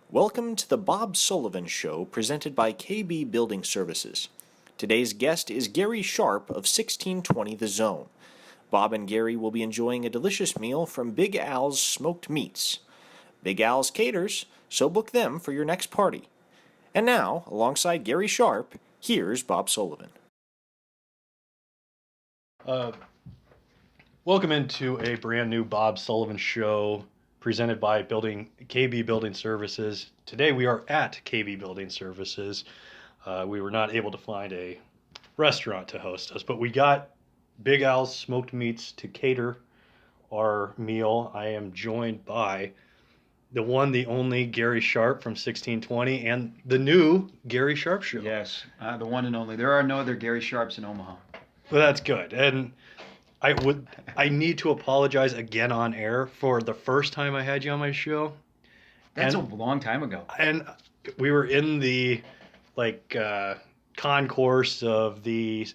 Welcome to the Bob Sullivan Show presented by KB Building Services. Today's guest is Gary Sharp of 1620 The Zone. Bob and Gary will be enjoying a delicious meal from Big Al's Smoked Meats. Big Al's caters, so book them for your next party. And now, alongside Gary Sharp, here's Bob Sullivan. Welcome into a brand new Bob Sullivan Show presented by KB Building Services. Today we are at KB Building Services. We were not able to find a restaurant to host us, but we got Big Al's Smoked Meats to cater our meal. I am joined by the one, the only Gary Sharp from 1620 and the new Gary Sharp Show. Yes, the one and only. There are no other Gary Sharps in Omaha. Well, that's good. And I need to apologize again on air for the first time I had you on my show. That's a long time ago. And we were in the concourse of the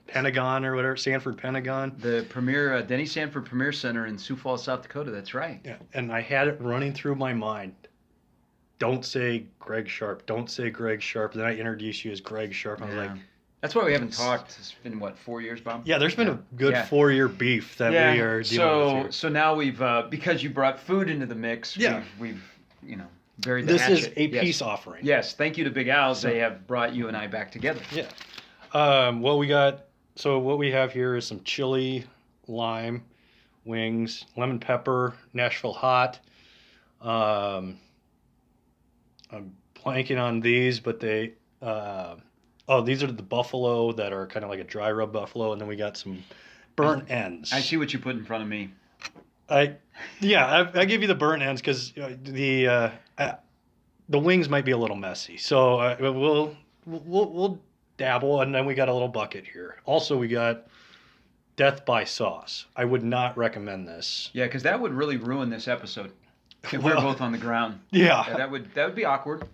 Pentagon or whatever, Sanford Pentagon. The premier Denny Sanford Premier Center in Sioux Falls, South Dakota. That's right. Yeah, and I had it running through my mind. Don't say Greg Sharp. Don't say Greg Sharp. Then I introduced you as Greg Sharp. I was like, that's why we haven't talked. It's been, 4 years, Bob? Yeah, there's been a good 4-year beef that we are dealing with here. So now we've, because you brought food into the mix, we've buried the hatchet. This is a peace offering. Yes, thank you to Big Al's. They have brought you and I back together. Yeah. What we have here is some chili, lime, wings, lemon pepper, Nashville hot. I'm blanking on these, but they... these are the buffalo that are kind of like a dry rub buffalo, and then we got some burnt ends. I see what you put in front of me. I give you the burnt ends because the wings might be a little messy, so we'll dabble, and then we got a little bucket here. Also, we got death by sauce. I would not recommend this. Yeah, because that would really ruin this episode if we're both on the ground. Yeah, that would be awkward.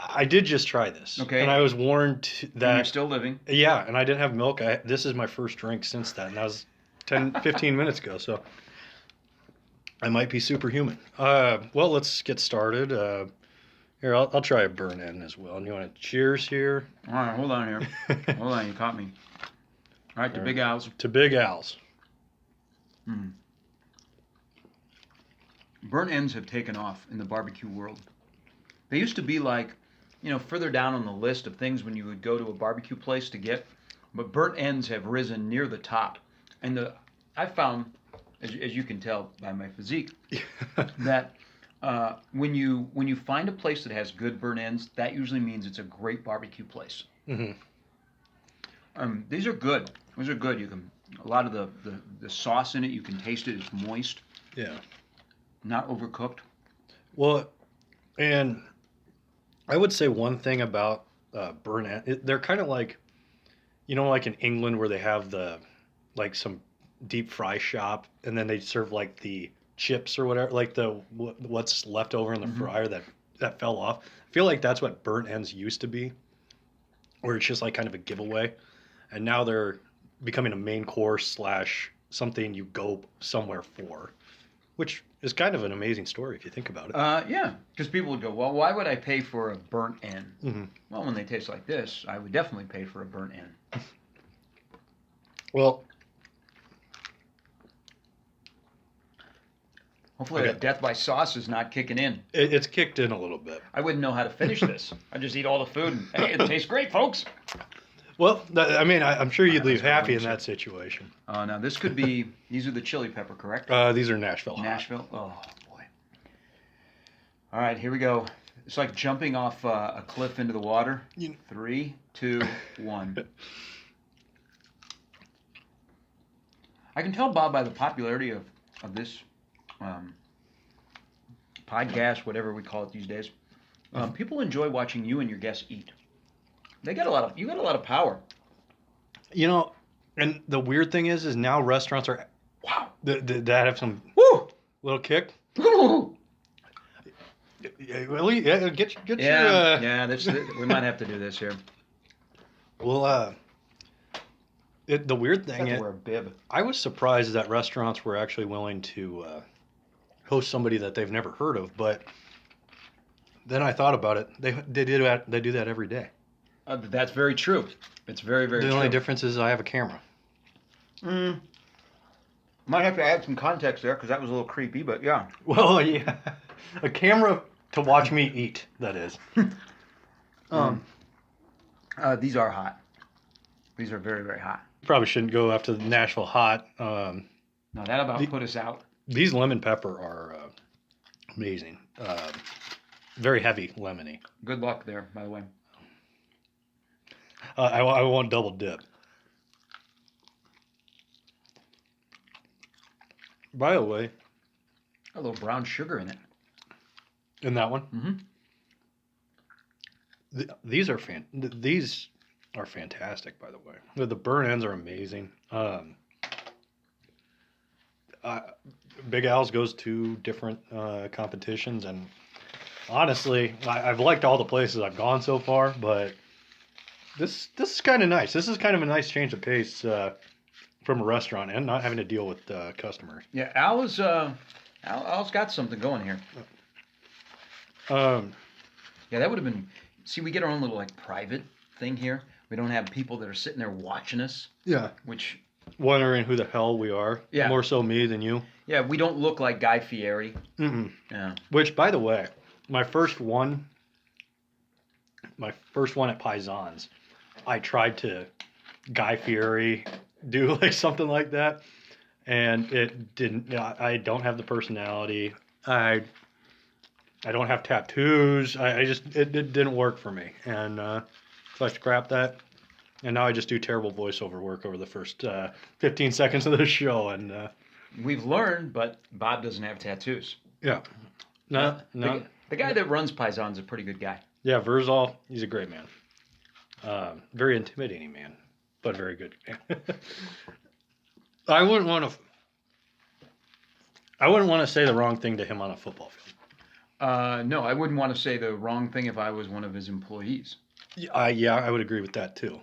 I did just try this. Okay. And I was warned that... And you're still living. Yeah, and I didn't have milk. This is my first drink since then. And that was 15 minutes ago, so I might be superhuman. Well, let's get started. Here, I'll try a burn end as well. And you want to cheers here? All right, hold on here. Hold on, you caught me. All right, to Big Al's. To Big Al's. Burnt ends have taken off in the barbecue world. They used to be like, further down on the list of things when you would go to a barbecue place to get, but burnt ends have risen near the top. And I found, as you can tell by my physique, that when you find a place that has good burnt ends, that usually means it's a great barbecue place. Mm-hmm. These are good. These are good. A lot of the sauce in it, you can taste it. It's moist. Yeah. Not overcooked. Well, and I would say one thing about burnt end, they're kind of like, like in England where they have some deep fry shop, and then they serve like the chips or whatever, like what's left over in the fryer that fell off. I feel like that's what burnt ends used to be, where it's just like kind of a giveaway, and now they're becoming a main course / something you go somewhere for, which is kind of an amazing story if you think about it. Yeah, because people would go, well, why would I pay for a burnt end? Mm-hmm. Well, when they taste like this, I would definitely pay for a burnt end. Well, hopefully that death by sauce is not kicking in. It's kicked in a little bit. I wouldn't know how to finish this. I'd just eat all the food and, hey, it tastes great, folks. Well, I'm sure you'd leave happy in that situation. Now this could be, these are the chili pepper, correct? These are Nashville hot. Nashville? Oh, boy. All right, here we go. It's like jumping off a cliff into the water. 3, 2, 1. I can tell, Bob, by the popularity of this podcast, whatever we call it these days, people enjoy watching you and your guests eat. You got a lot of power. And the weird thing is now restaurants are, wow, that have some little kick. Really? Yeah, get your. We might have to do this here. Well, the weird thing is, wear a bib. I was surprised that restaurants were actually willing to host somebody that they've never heard of, but Then I thought about it. They do that every day. That's very true. It's very, very The true. only difference is I have a camera. Might have to add some context there because that was a little creepy, but yeah. Well, yeah, a camera to watch me eat. That is. These are hot. These are very, very hot. Probably shouldn't go after the Nashville hot. No, that about put us out. These lemon pepper are amazing. Very heavy lemony. Good luck there, by the way. I want double dip. By the way, A little brown sugar in it. in that one, Mm-hmm. these are fantastic. By the way, the burn ends are amazing. Big Al's goes to different competitions, and honestly, I've liked all the places I've gone so far, but this is kind of nice. This is kind of a nice change of pace from a restaurant and not having to deal with customers. Yeah, Al's got something going here. Yeah, that would have been. See, we get our own little like private thing here. We don't have people that are sitting there watching us. Yeah. Which. Wondering who the hell we are. Yeah. More so me than you. Yeah, we don't look like Guy Fieri. Mm-mm. Yeah. Which, by the way, my first one at Paisans, I tried to Guy Fieri do like something like that, and it didn't. I don't have the personality. I don't have tattoos. It didn't work for me, and so I scrapped that. And now I just do terrible voiceover work over the first 15 seconds of the show, and We've learned, but Bob doesn't have tattoos. yeah, no. The guy that runs Paisan's a pretty good guy. Yeah, Verzal, he's a great man. Very intimidating man, but very good man. I wouldn't want to say the wrong thing to him on a football field. No, I wouldn't want to say the wrong thing if I was one of his employees. Yeah, I would agree with that too.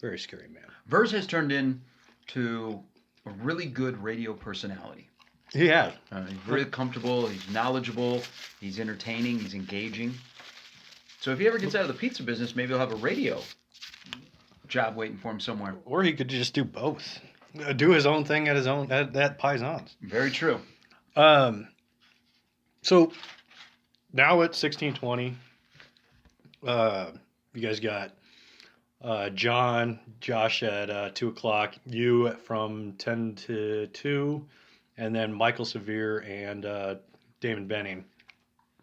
Very scary man. Verz has turned into a really good radio personality. He has. He's very comfortable. He's knowledgeable. He's entertaining. He's engaging. So if he ever gets out of the pizza business, maybe he'll have a radio job waiting for him somewhere. Or he could just do both. Do his own thing at Paisans. Very true. So now at 16:20, you guys got Josh at 2 o'clock, you from 10 to 2, and then Michael Severe and Damon Benning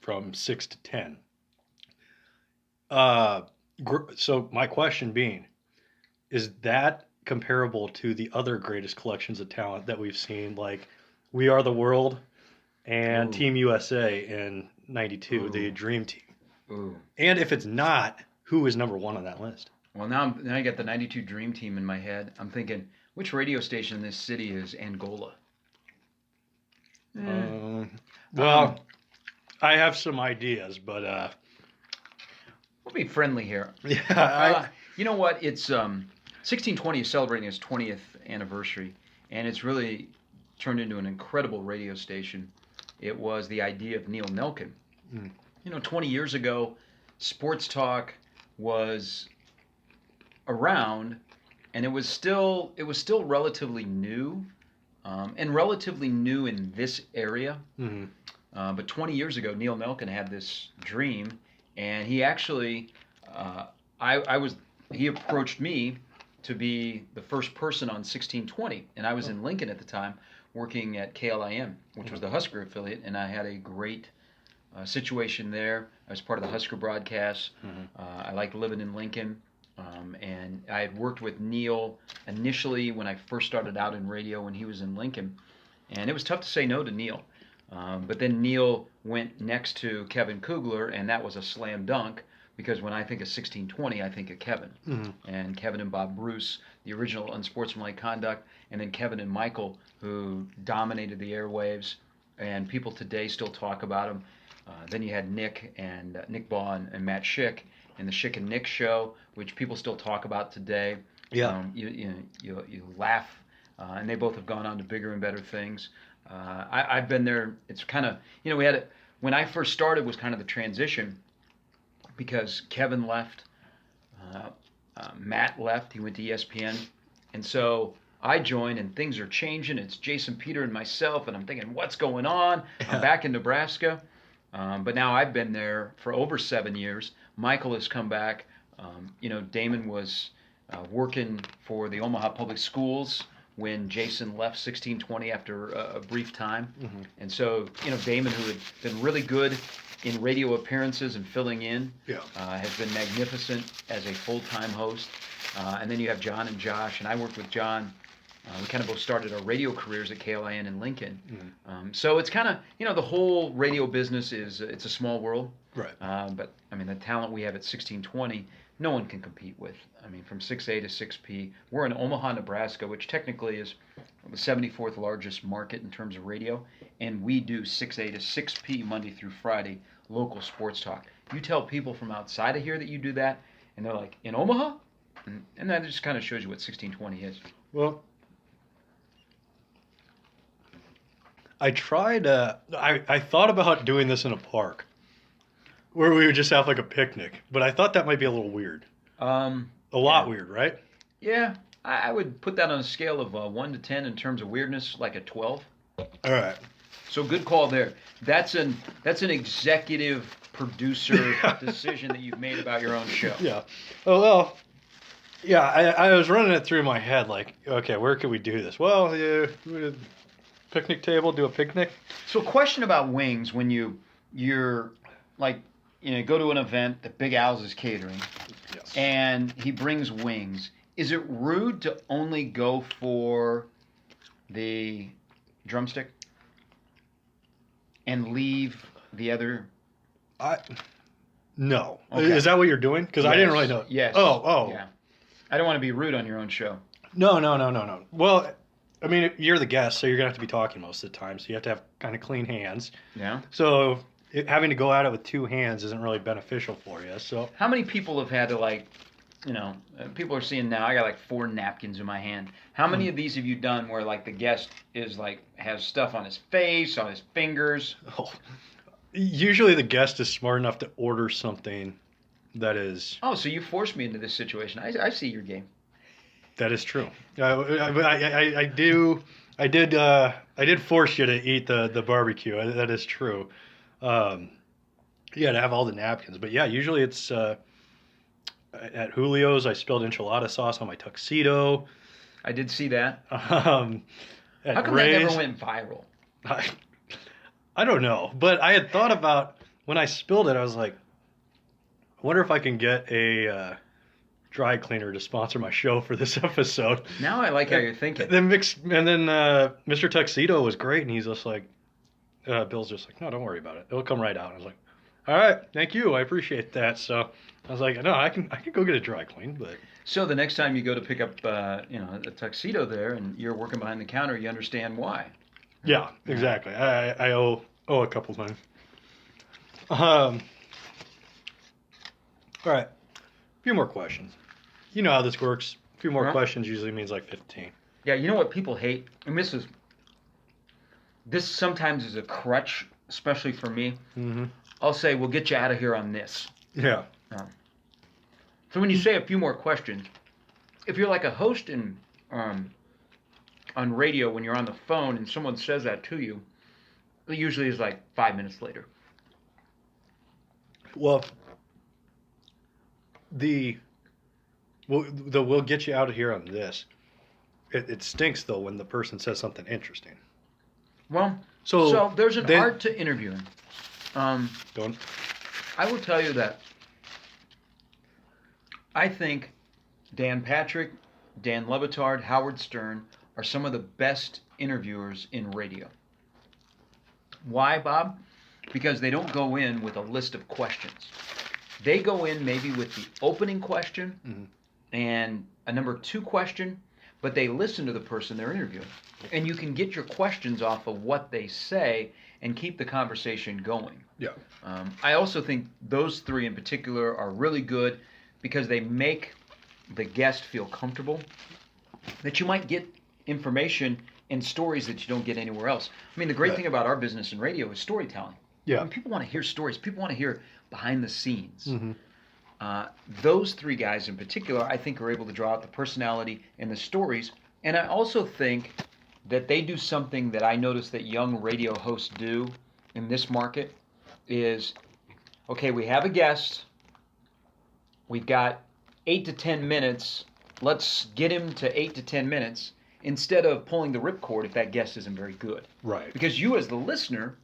from 6 to 10. So my question being, is that comparable to the other greatest collections of talent that we've seen, like We Are the World and Team USA in '92, the Dream Team? Ooh. And if it's not, who is number one on that list? Well, now I got the '92 Dream Team in my head. I'm thinking, which radio station in this city is Angola? Well, I have some ideas, but We'll be friendly here. yeah, You know what? It's 1620 is celebrating its 20th anniversary, and it's really turned into an incredible radio station. It was the idea of Neil Nelkin. You know, 20 years ago, sports talk was around, and it was still relatively new, and relatively new in this area. But 20 years ago, Neil Nelkin had this dream, and he actually, he approached me to be the first person on 1620, and I was in Lincoln at the time, working at KLIN, which was the Husker affiliate, and I had a great situation there. I was part of the Husker broadcast. I liked living in Lincoln, and I had worked with Neil initially when I first started out in radio when he was in Lincoln, and it was tough to say no to Neil. But then Neil went next to Kevin Kugler, and that was a slam dunk, because when I think of 1620, I think of Kevin. And Kevin and Bob Bruce, the original Unsportsmanlike Conduct, and then Kevin and Michael, who dominated the airwaves, and people today still talk about them. Then you had Nick and Nick Baugh and Matt Schick, and the Schick and Nick show, which people still talk about today. Yeah. You laugh, and they both have gone on to bigger and better things. I've been there. It's kind of, we had when I first started was kind of the transition because Kevin left, Matt left, he went to ESPN, and so I joined and things are changing. It's Jason, Peter, and myself, and I'm thinking, what's going on? I'm back in Nebraska, but now I've been there for over 7 years. Michael has come back. Damon was working for the Omaha Public Schools when Jason left 1620 after a brief time. Mm-hmm. And so, Damon, who had been really good in radio appearances and filling in, has been magnificent as a full-time host. And then you have John and Josh, and I worked with John. We kind of both started our radio careers at KLIN in Lincoln. Mm-hmm. So it's kind of, the whole radio business it's a small world. Right. But, the talent we have at 1620, no one can compete with. From 6A to 6P, we're in Omaha, Nebraska, which technically is the 74th largest market in terms of radio, and we do 6A to 6P Monday through Friday local sports talk. You tell people from outside of here that you do that, and they're like, in Omaha? And that just kind of shows you what 1620 is. Well, I tried, I thought about doing this in a park where we would just have like a picnic, but I thought that might be a little weird. A lot weird, right? Yeah, I would put that on a scale of 1 to 10 in terms of weirdness, like a 12. All right. So good call there. That's an executive producer decision that you've made about your own show. Yeah. Oh, well, yeah, I was running it through my head like, okay, where could we do this? Well, yeah, picnic table, do a picnic. So question about wings when you're like, go to an event that Big Al's is catering, yes, and he brings wings. Is it rude to only go for the drumstick and leave the other? No. Okay. Is that what you're doing? Because I didn't really know. Yes. Oh. Yeah. I don't want to be rude on your own show. No. Well, you're the guest, so you're going to have to be talking most of the time, so you have to have kind of clean hands. Yeah. So having to go at it with two hands isn't really beneficial for you. So how many people have had to people are seeing now, I got like 4 napkins in my hand. How many of these have you done where like the guest is like, has stuff on his face, on his fingers? Oh, usually the guest is smart enough to order something that is... Oh, so you forced me into this situation. I see your game. That is true. I did force you to eat the barbecue. That is true. To have all the napkins. But yeah, usually it's at Julio's. I spilled enchilada sauce on my tuxedo. I did see that. At How come that never went viral? I don't know. But I had thought about when I spilled it. I was like, I wonder if I can get a dry cleaner to sponsor my show for this episode. Now I like how you're thinking. Then Mr. Tuxedo was great, and he's just like, Bill's just like, no, don't worry about it. It'll come right out. I was like, all right, thank you. I appreciate that. So I was like, no, I can go get a dry clean. But so the next time you go to pick up, a tuxedo there, and you're working behind the counter, you understand why. Yeah, exactly. I owe a couple times. All right, a few more questions. You know how this works. A few more questions usually means like 15. Yeah, you know what people hate? And this sometimes is a crutch, especially for me. Mm-hmm. I'll say, we'll get you out of here on this. Yeah. So when you say a few more questions, if you're like a host on radio when you're on the phone and someone says that to you, it usually is like 5 minutes later. Well, we'll get you out of here on this. It stinks, though, when the person says something interesting. Well, so there's an art to interviewing. Don't. I will tell you that I think Dan Patrick, Dan Levitard, Howard Stern are some of the best interviewers in radio. Why, Bob? Because they don't go in with a list of questions. They go in maybe with the opening question and a number 2 question, but they listen to the person they're interviewing. And you can get your questions off of what they say and keep the conversation going. Yeah. I also think those 3 in particular are really good because they make the guest feel comfortable, that you might get information and stories that you don't get anywhere else. I mean, the great thing about our business in radio is storytelling. Yeah. I mean, people want to hear stories. People want to hear behind the scenes. Mm-hmm. Those three guys in particular, I think, are able to draw out the personality and the stories. And I also think that they do something that I notice that young radio hosts do in this market is, okay, we have a guest. We've got 8 to 10 minutes. Let's get him to 8 to 10 minutes instead of pulling the ripcord if that guest isn't very good. Right. Because you as the listener,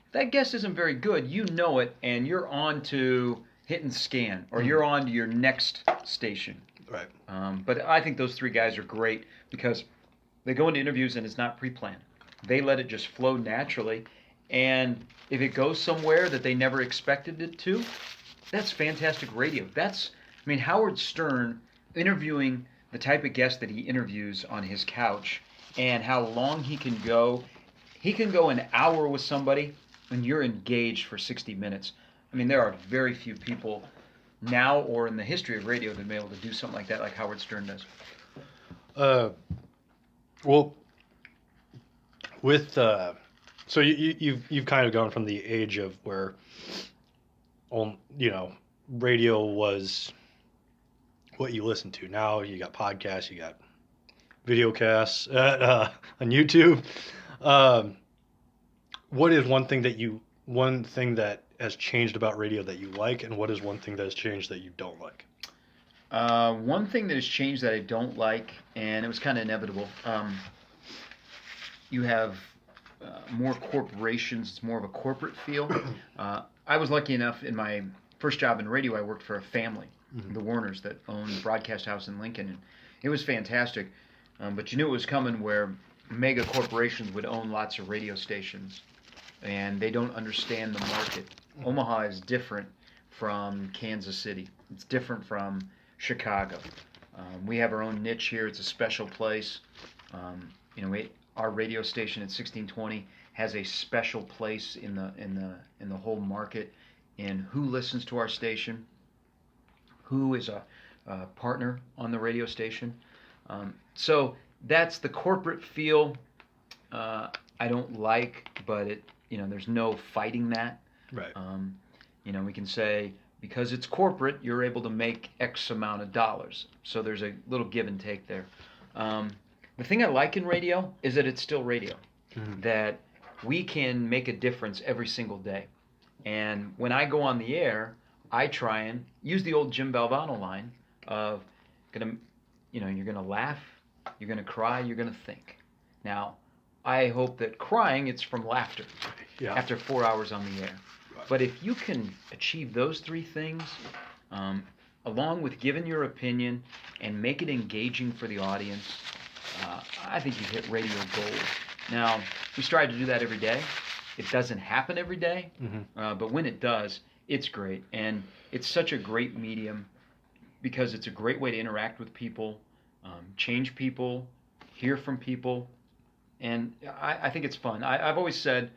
if that guest isn't very good, you know it, and you're on to hit and scan, or you're on to your next station. Right. But I think those three guys are great because they go into interviews and it's not pre-planned. They let it just flow naturally, and if it goes somewhere that they never expected it to, that's fantastic radio. Howard Stern interviewing the type of guest that he interviews on his couch and how long he can go. He can go an hour with somebody and you're engaged for 60 minutes. I mean, there are very few people now or in the history of radio that have been able to do something like that like Howard Stern does. Well, with so you've kind of gone from the age of where, radio was what you listened to. Now you got podcasts, you got video casts on YouTube. What is one thing that has changed about radio that you like, and what is one thing that has changed that you don't like? One thing that has changed that I don't like, and it was kind of inevitable, you have more corporations. It's more of a corporate feel. I was lucky enough in my first job in radio, I worked for a family, the Warners, that owned the broadcast house in Lincoln, and it was fantastic. But you knew it was coming where mega corporations would own lots of radio stations, and they don't understand the market. Omaha is different from Kansas City. It's different from Chicago. We have our own niche here. It's a special place. Our radio station at 1620 has a special place in the whole market in who listens to our station, who is a partner on the radio station. So that's the corporate feel. I don't like, but there's no fighting that. Right. We can say because it's corporate, you're able to make X amount of dollars. So there's a little give and take there. The thing I like in radio is that it's still radio, that we can make a difference every single day. And when I go on the air, I try and use the old Jim Valvano line of, you're going to laugh, you're going to cry, you're going to think. Now, I hope that crying, it's from laughter after 4 hours on the air. Right. But if you can achieve those three things, along with giving your opinion and make it engaging for the audience, I think you hit radio gold. Now, we strive to do that every day. It doesn't happen every day, but when it does, it's great. And it's such a great medium because it's a great way to interact with people, change people, hear from people, and I think it's fun. I've always said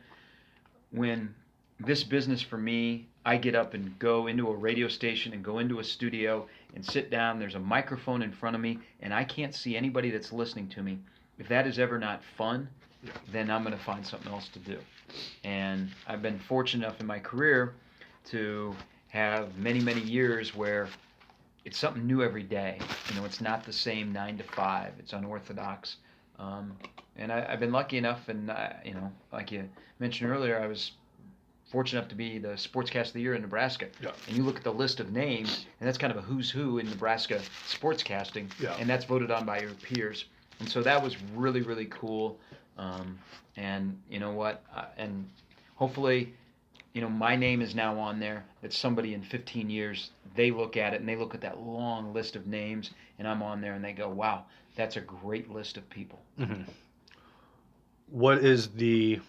when this business for me, I get up and go into a radio station and go into a studio and sit down. There's a microphone in front of me, and I can't see anybody that's listening to me. If that is ever not fun, then I'm going to find something else to do. And I've been fortunate enough in my career to have many, many years where it's something new every day. It's not the same 9 to 5. It's unorthodox. And I've been lucky enough, and like you mentioned earlier, I was fortunate enough to be the Sportscast of the Year in Nebraska. Yeah. And you look at the list of names, and that's kind of a who's who in Nebraska sportscasting, and that's voted on by your peers. And so that was really, really cool. And you know what? And hopefully, my name is now on there. That somebody in 15 years, they look at it and they look at that long list of names, and I'm on there, and they go, "Wow, that's a great list of people." Mm-hmm. What is the?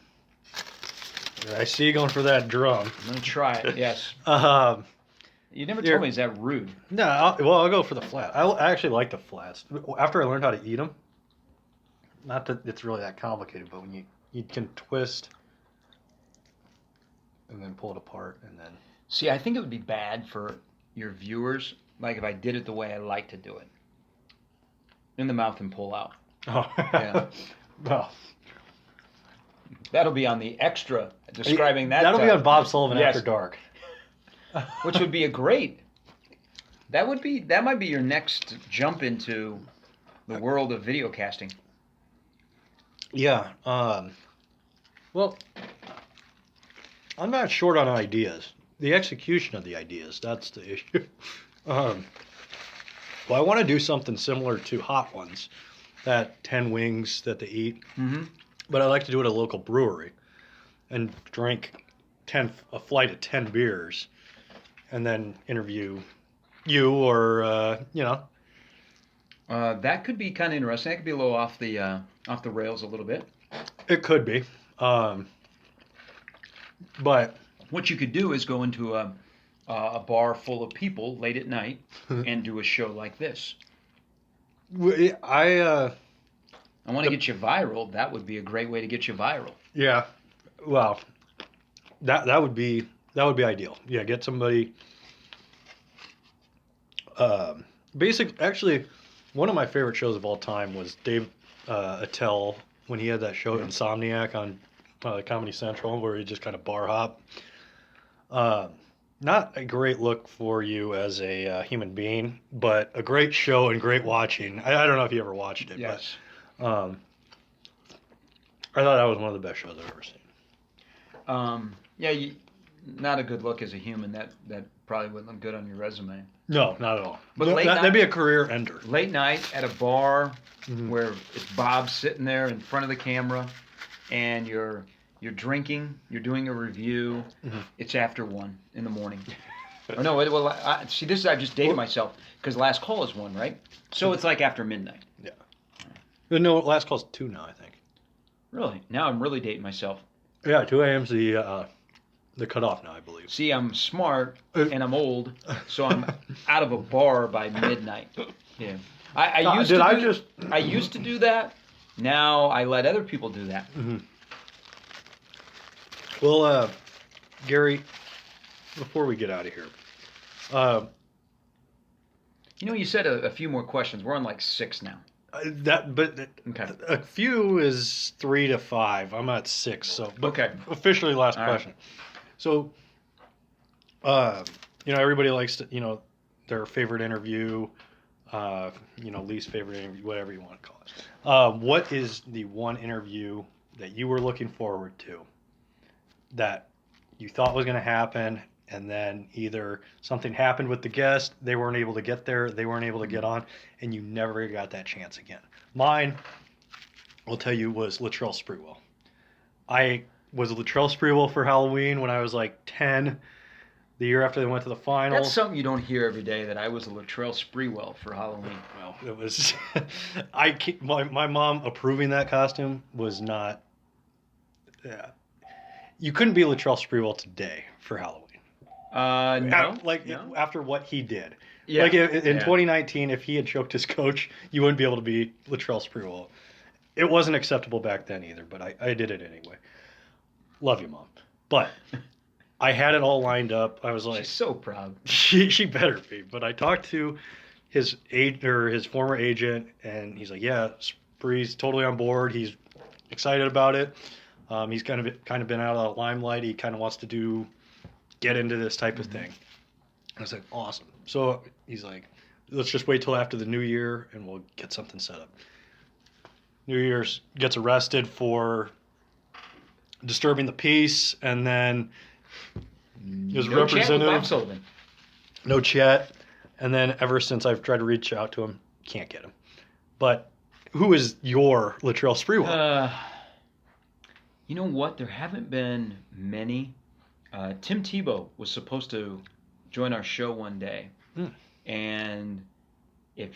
I see you going for that drum. I'm gonna try it. Yes. You never told me. Is that rude? No. I'll go for the flat. I actually like the flats. After I learned how to eat them, not that it's really that complicated, but when you can twist and then pull it apart and then. See, I think it would be bad for your viewers, like if I did it the way I like to do it, in the mouth and pull out. Oh. Yeah. Well. That'll be on the extra describing that. That'll be on Bob Sullivan yes. After Dark. Which would be a great. That might be your next jump into the world of video casting. Yeah. Well, I'm not short on ideas. The execution of the ideas, that's the issue. Well, I want to do something similar to Hot Ones, that 10 wings that they eat. Mm-hmm. But I like to do it at a local brewery and drink a flight of 10 beers and then interview you or, That could be kind of interesting. That could be a little off the rails a little bit. It could be. But what you could do is go into a bar full of people late at night and do a show like this. I want to get you viral. That would be a great way to get you viral. Yeah. Well, that would be ideal. Yeah, get somebody. Actually, one of my favorite shows of all time was Dave Attell when he had that show Insomniac on Comedy Central, where he just kind of bar hop. Not a great look for you as a human being, but a great show and great watching. I don't know if you ever watched it. Yes. But, I thought that was one of the best shows I've ever seen. Not a good look as a human. That probably wouldn't look good on your resume. No, not at all. But that'd be a career ender. Late night at a bar where it's Bob sitting there in front of the camera, and you're drinking, you're doing a review. Mm-hmm. It's after 1 in the morning. Oh no! See, this is I've just dated myself because last call is 1, right? So it's like after midnight. Yeah. No, last call's 2 now, I think. Really? Now I'm really dating myself. Yeah, 2 a.m.'s the cutoff now, I believe. See, I'm smart and I'm old, so I'm out of a bar by midnight. Yeah. I used to do that. Now I let other people do that. Mm-hmm. Well, Gary, before we get out of here, you said a few more questions. We're on like 6 now. Okay. A few is 3 to 5. I'm at 6. So, okay. Officially, last question. Right. So, everybody likes to, their favorite interview, least favorite interview, whatever you want to call it. What is the one interview that you were looking forward to that you thought was going to happen, and then either something happened with the guest, they weren't able to get there, they weren't able to get on, and you never got that chance again? Mine, I'll tell you, was Latrell Sprewell. I was Latrell Sprewell for Halloween when I was like 10, the year after they went to the final. That's something you don't hear every day, that I was a Latrell Sprewell for Halloween. Well, it was... my mom approving that costume was not... Yeah. You couldn't be Latrell Sprewell today for Halloween. No. After what he did. Yeah. Like in 2019, if he had choked his coach, you wouldn't be able to be Latrell Sprewell. It wasn't acceptable back then either, but I did it anyway. Love you, Mom. But I had it all lined up. I was like... She's so proud. She better be. But I talked to his former agent, and he's like, yeah, Spree's totally on board. He's excited about it. He's kind of been out of the limelight. He kind of wants to get into this type of thing. I was like, awesome. So he's like, let's just wait till after the new year and we'll get something set up. New Year's gets arrested for disturbing the peace, and then his representative. Bob Sullivan. No chat. And then ever since I've tried to reach out to him, can't get him. But who is your Latrell Sprewell? You know what? There haven't been many. Tim Tebow was supposed to join our show one day, and if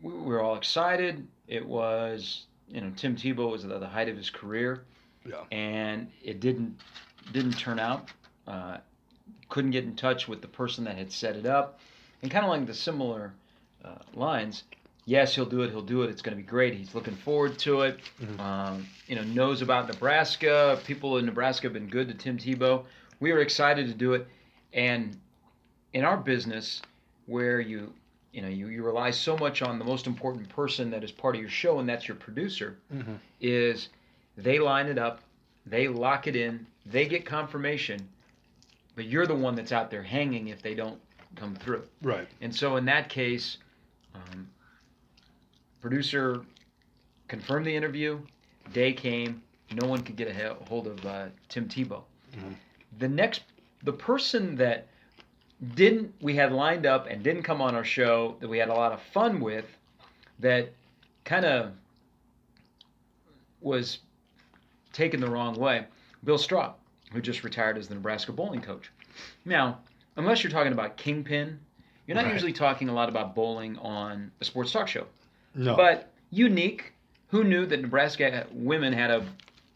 we were all excited, it was Tim Tebow was at the height of his career, and it didn't turn out. Couldn't get in touch with the person that had set it up, and kind of like the similar lines. Yes, he'll do it. It's going to be great. He's looking forward to it. Mm-hmm. Knows about Nebraska. People in Nebraska have been good to Tim Tebow. We were excited to do it. And in our business, where you rely so much on the most important person that is part of your show, and that's your producer, is they line it up. They lock it in. They get confirmation, but you're the one that's out there hanging if they don't come through. Right. And so in that case, producer confirmed the interview. Day came. No one could get a hold of Tim Tebow. Mm-hmm. The person that we had lined up and didn't come on our show, that we had a lot of fun with, that kind of was taken the wrong way, Bill Straub, who just retired as the Nebraska bowling coach. Now, unless you're talking about Kingpin, you're not usually talking a lot about bowling on a sports talk show. No. But unique, who knew that Nebraska women had a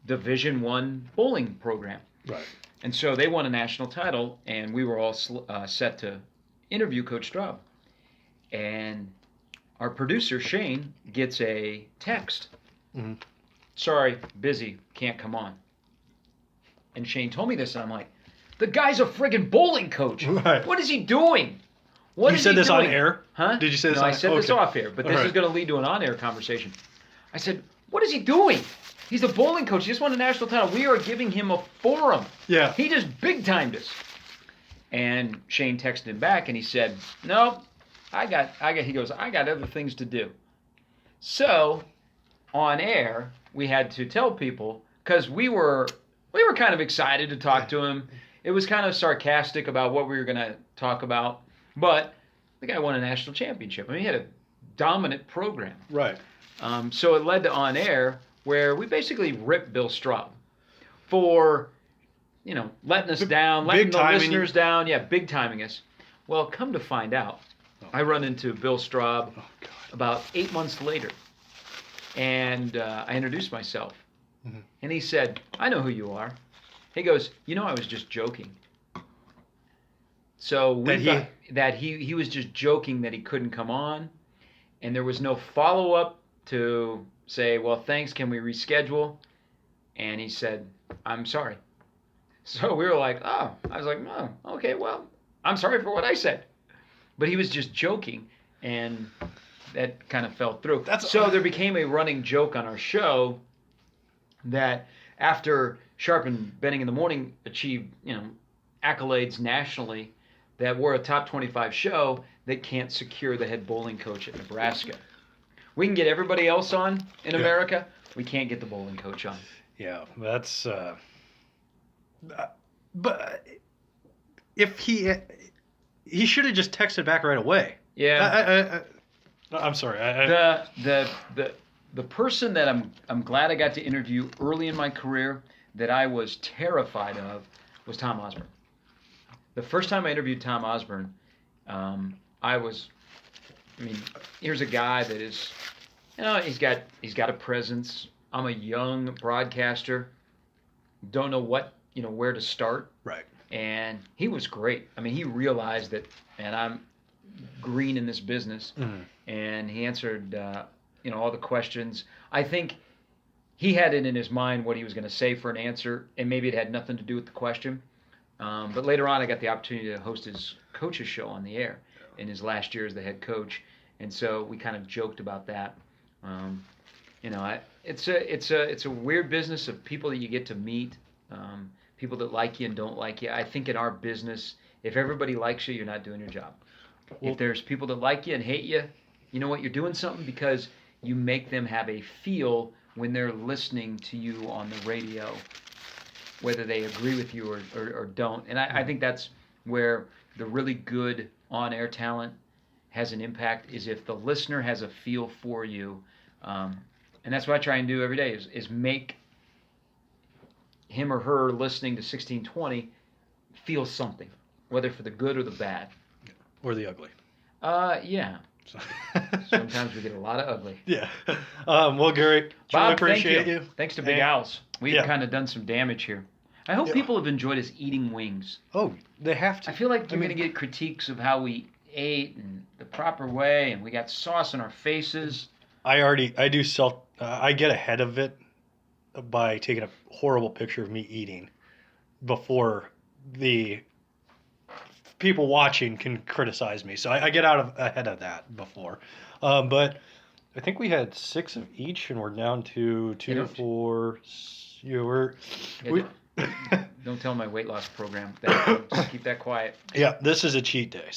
Division I bowling program? Right. And so they won a national title, and we were all set to interview Coach Straub. And our producer, Shane, gets a text. Mm-hmm. Sorry, busy, can't come on. And Shane told me this, and I'm like, the guy's a friggin' bowling coach. Right. What is he doing? You said this on air? Huh? Did you say this on air? on No, I said this off air, but this is going to lead to an on-air conversation. I said, what is he doing? He's a bowling coach. He just won a national title. We are giving him a forum. Yeah. He just big-timed us. And Shane texted him back, and he said, no, he goes, I got other things to do. So, on air, we had to tell people, because we were kind of excited to talk to him. It was kind of sarcastic about what we were going to talk about. But the guy won a national championship. I mean, he had a dominant program. Right. So it led to on air, where we basically ripped Bill Straub for, letting us down, letting the listeners down. Yeah, big timing us. Well, come to find out, I run into Bill Straub about 8 months later, and I introduced myself. Mm-hmm. And he said, I know who you are. He goes, I was just joking. So we thought that he was just joking that he couldn't come on, and there was no follow-up to say, well, thanks, can we reschedule? And he said, I'm sorry. So we were like, I was like, oh, okay, well, I'm sorry for what I said. But he was just joking, and that kind of fell through. So there became a running joke on our show that after Sharp and Benning in the Morning achieved, accolades nationally, that we're a top 25 show that can't secure the head bowling coach at Nebraska. We can get everybody else on in America. We can't get the bowling coach on. Yeah, that's. But if he should have just texted back right away. Yeah. I'm sorry. The person that I'm glad I got to interview early in my career that I was terrified of was Tom Osborne. The first time I interviewed Tom Osborne, here's a guy that is, he's got a presence. I'm a young broadcaster, don't know where to start. Right. And he was great. I mean, he realized that, and I'm green in this business, and he answered, all the questions. I think he had it in his mind what he was going to say for an answer, and maybe it had nothing to do with the question. But later on, I got the opportunity to host his coach's show on the air in his last year as the head coach, and so we kind of joked about that. It's a weird business of people that you get to meet, people that like you and don't like you. I think in our business, if everybody likes you, you're not doing your job. If there's people that like you and hate you, you know what? You're doing something because you make them have a feel when they're listening to you on the radio, whether they agree with you or don't. And I think that's where the really good on-air talent has an impact, is if the listener has a feel for you. And that's what I try and do every day is make him or her listening to 1620 feel something, whether for the good or the bad. Or the ugly. Yeah. Sometimes we get a lot of ugly. Yeah. Well, Gary, Bob, appreciate thank you. Thanks to Big Owls. We've kind of done some damage here. I hope people have enjoyed us eating wings. Oh, they have to. I feel like you're going to get critiques of how we ate and the proper way, and we got sauce on our faces. I get ahead of it by taking a horrible picture of me eating before the people watching can criticize me. So I get ahead of that before. But I think we had 6 of each, and we're down to 2, 4, You were. Yeah, We, don't tell my weight loss program. Just keep that quiet. yeah, this is a cheat day.